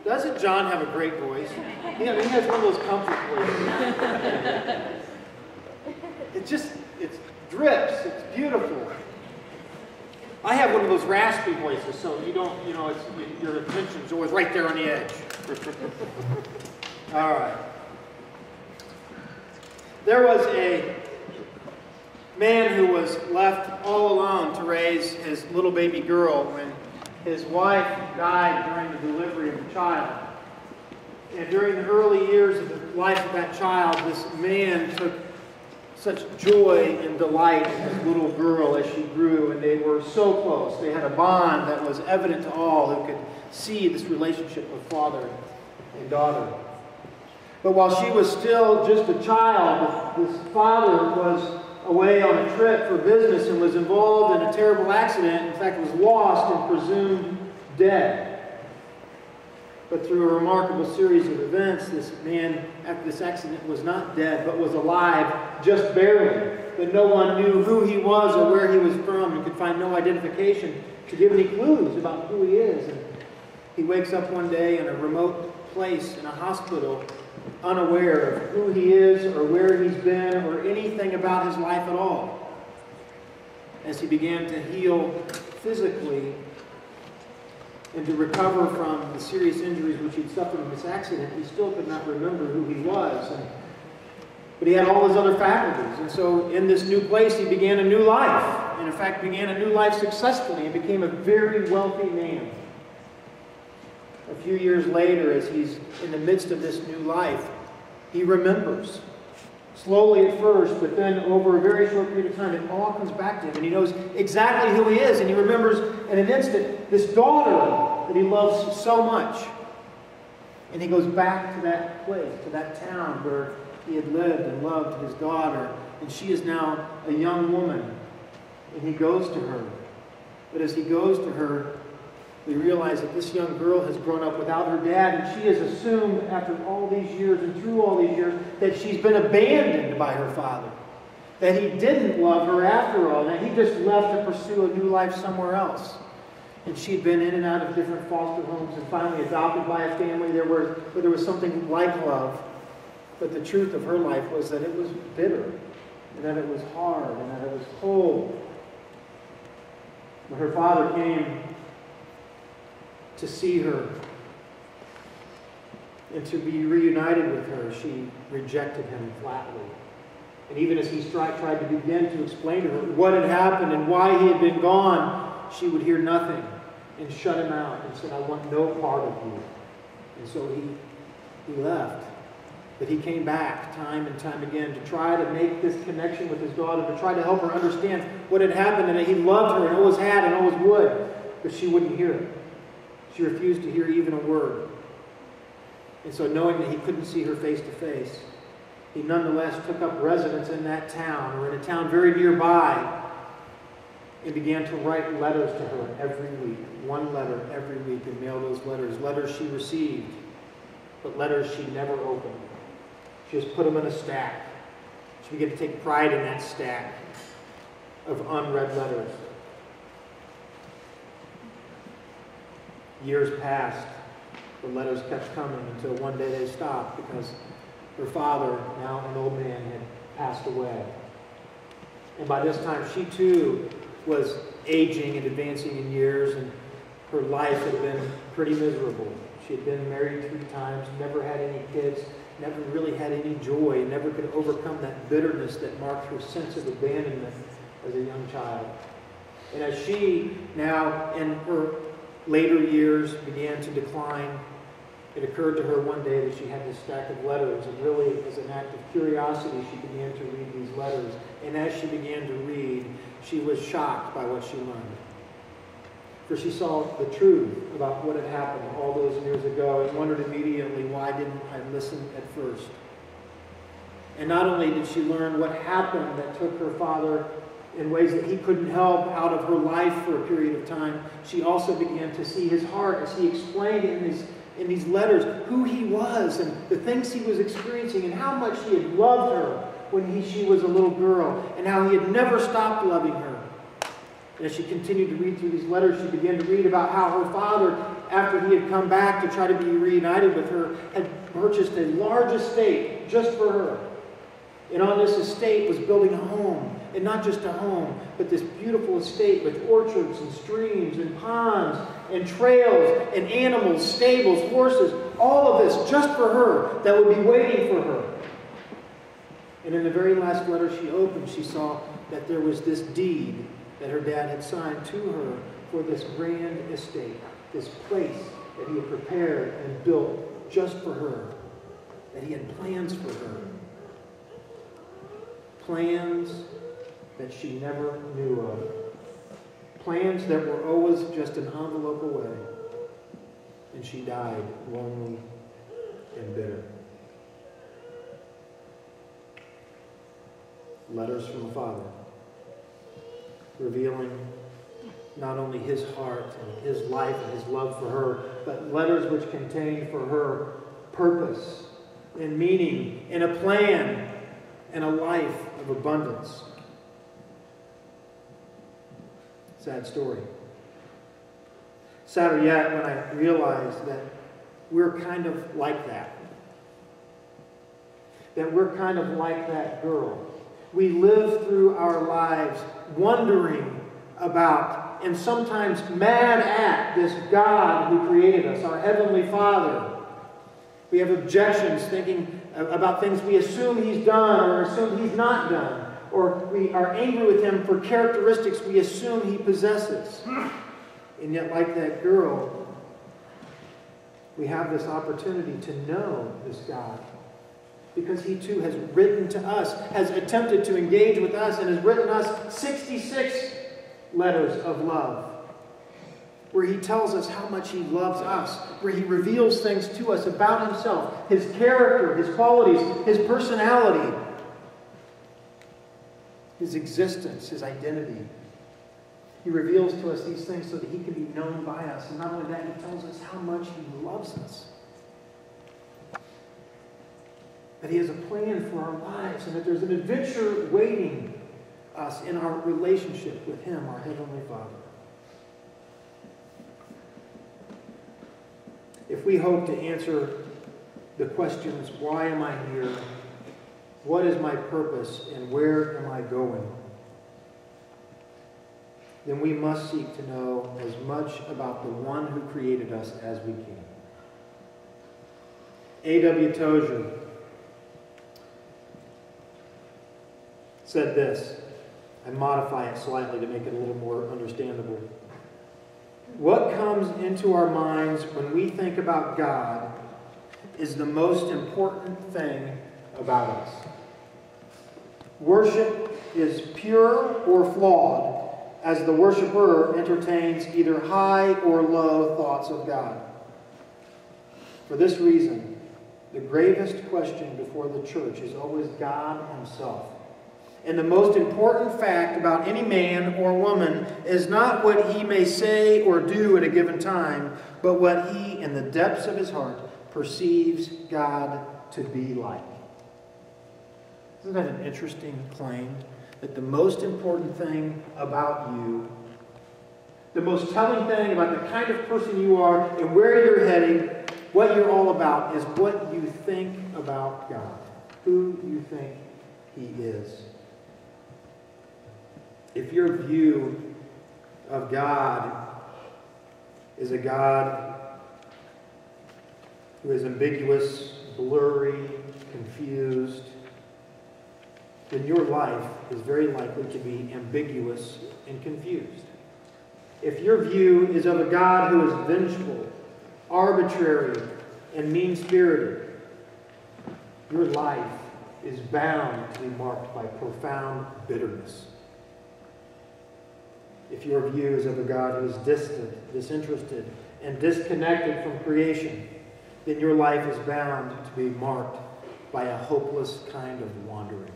Doesn't John have a great voice? He has one of those comfort voices. It drips. It's beautiful. I have one of those raspy voices, so your attention's always right there on the edge. All right. There was a man who was left all alone to raise his little baby girl when his wife died during the delivery of the child. And during the early years of the life of that child, this man took such joy and delight in his little girl as she grew, and they were so close. They had a bond that was evident to all who could see this relationship of father and daughter. But while she was still just a child, this father was away on a trip for business and was involved in a terrible accident. In fact, was lost and presumed dead. But through a remarkable series of events, this man, after this accident, was not dead, but was alive, just barely. But no one knew who he was or where he was from, and could find no identification to give any clues about who he is. And he wakes up one day in a remote place in a hospital, unaware of who he is or where he's been or anything about his life at all. As he began to heal physically and to recover from the serious injuries which he'd suffered in this accident, he still could not remember who he was. But he had all his other faculties. And so in this new place, he began a new life. And in fact, began a new life successfully and became a very wealthy man. A few years later, as he's in the midst of this new life, he remembers. Slowly at first, but then over a very short period of time, it all comes back to him, and he knows exactly who he is, and he remembers in an instant this daughter that he loves so much. And he goes back to that place, to that town where he had lived and loved his daughter, and she is now a young woman, and he goes to her. But as he goes to her, we realize that this young girl has grown up without her dad, and she has assumed after all these years and through all these years that she's been abandoned by her father, that he didn't love her after all, that he just left to pursue a new life somewhere else. And she'd been in and out of different foster homes and finally adopted by a family where there was something like love. But the truth of her life was that it was bitter, and that it was hard, and that it was cold. When her father came to see her and to be reunited with her, she rejected him flatly. And even as he tried to begin to explain to her what had happened and why he had been gone, she would hear nothing and shut him out and said, "I want no part of you." And so he left. But he came back time and time again to try to make this connection with his daughter, to try to help her understand what had happened and that he loved her and always had and always would. But she wouldn't hear it. She refused to hear even a word. And so knowing that he couldn't see her face to face, he nonetheless took up residence in that town, or in a town very nearby, and began to write letters to her every week. One letter every week, and mail those letters. Letters she received, but letters she never opened. She just put them in a stack. She began to take pride in that stack of unread letters. Years passed. The letters kept coming until one day they stopped because her father, now an old man, had passed away. And by this time, she too was aging and advancing in years, and her life had been pretty miserable. She had been married 3 times, never had any kids, never really had any joy, and never could overcome that bitterness that marked her sense of abandonment as a young child. And as she now, in her later years, began to decline, it occurred to her one day that she had this stack of letters, and really, as an act of curiosity, she began to read these letters. And as she began to read, she was shocked by what she learned. For she saw the truth about what had happened all those years ago and wondered immediately, why didn't I listen at first? And not only did she learn what happened that took her father in ways that he couldn't help out of her life for a period of time, she also began to see his heart as he explained in these letters who he was and the things he was experiencing and how much he had loved her when she was a little girl and how he had never stopped loving her. And as she continued to read through these letters, she began to read about how her father, after he had come back to try to be reunited with her, had purchased a large estate just for her. And on this estate was building a home. And not just a home, but this beautiful estate with orchards and streams and ponds and trails and animals, stables, horses, all of this just for her, that would be waiting for her. And in the very last letter she opened, she saw that there was this deed that her dad had signed to her for this grand estate, this place that he had prepared and built just for her, that he had plans for her. Plans that she never knew of. Plans that were always just an envelope away. And she died lonely and bitter. Letters from a father, revealing not only his heart and his life and his love for her, but letters which contain for her purpose and meaning and a plan and a life of abundance. Sad story. Sadder yet when I realized that we're kind of like that. That we're kind of like that girl. We live through our lives wondering about and sometimes mad at this God who created us, our Heavenly Father. We have objections thinking about things we assume He's done or assume He's not done. Or we are angry with Him for characteristics we assume He possesses. And yet, like that girl, we have this opportunity to know this God. Because He too has written to us, has attempted to engage with us, and has written us 66 letters of love. Where He tells us how much He loves us. Where He reveals things to us about Himself, His character, His qualities, His personality, His existence, His identity. He reveals to us these things so that He can be known by us. And not only that, He tells us how much He loves us. That He has a plan for our lives and that there's an adventure waiting us in our relationship with Him, our Heavenly Father. If we hope to answer the questions, why am I here? What is my purpose? And where am I going? Then we must seek to know as much about the one who created us as we can. A.W. Tozer said this. I modify it slightly to make it a little more understandable. What comes into our minds when we think about God is the most important thing about us. Worship is pure or flawed as the worshiper entertains either high or low thoughts of God. For this reason, the gravest question before the church is always God Himself. And the most important fact about any man or woman is not what he may say or do at a given time, but what he, in the depths of his heart, perceives God to be like. Isn't that an interesting claim? That the most important thing about you, the most telling thing about the kind of person you are and where you're heading, what you're all about, is what you think about God, who you think He is. If your view of God is a God who is ambiguous, blurry, confused, then your life is very likely to be ambiguous and confused. If your view is of a God who is vengeful, arbitrary, and mean-spirited, your life is bound to be marked by profound bitterness. If your view is of a God who is distant, disinterested, and disconnected from creation, then your life is bound to be marked by a hopeless kind of wandering.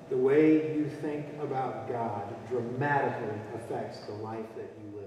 The way you think about God dramatically affects the life that you live.